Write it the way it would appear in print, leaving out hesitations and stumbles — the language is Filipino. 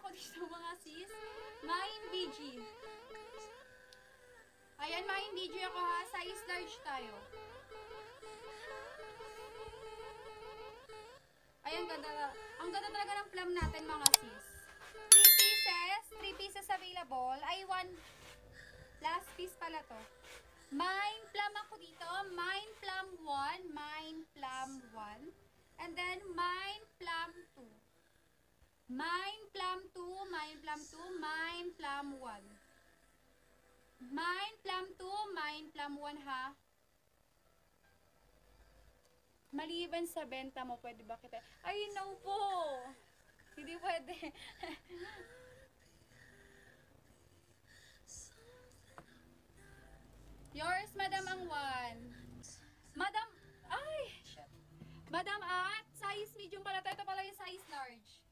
ako dito mga sis. Main VG. Ayan, main VG ako ha. Size large tayo. Ayan, ganda. Ang ganda talaga ng plum natin mga sis. 3 pieces available. Ay, 1 last piece pala to. Main plum ako dito. Main plum 1. Main plum 1. And then, main plum 2. Main plum 2. Main plum 2. Main plum 1. Main plum 2. Main plum 1 ha. Maliban sa benta mo, pwede ba kita? Ay, no po. Hindi pwede. Yours, Madam Angwan. Madam, ay, shit. Madam At, size medium pala. Ito pala yung size large.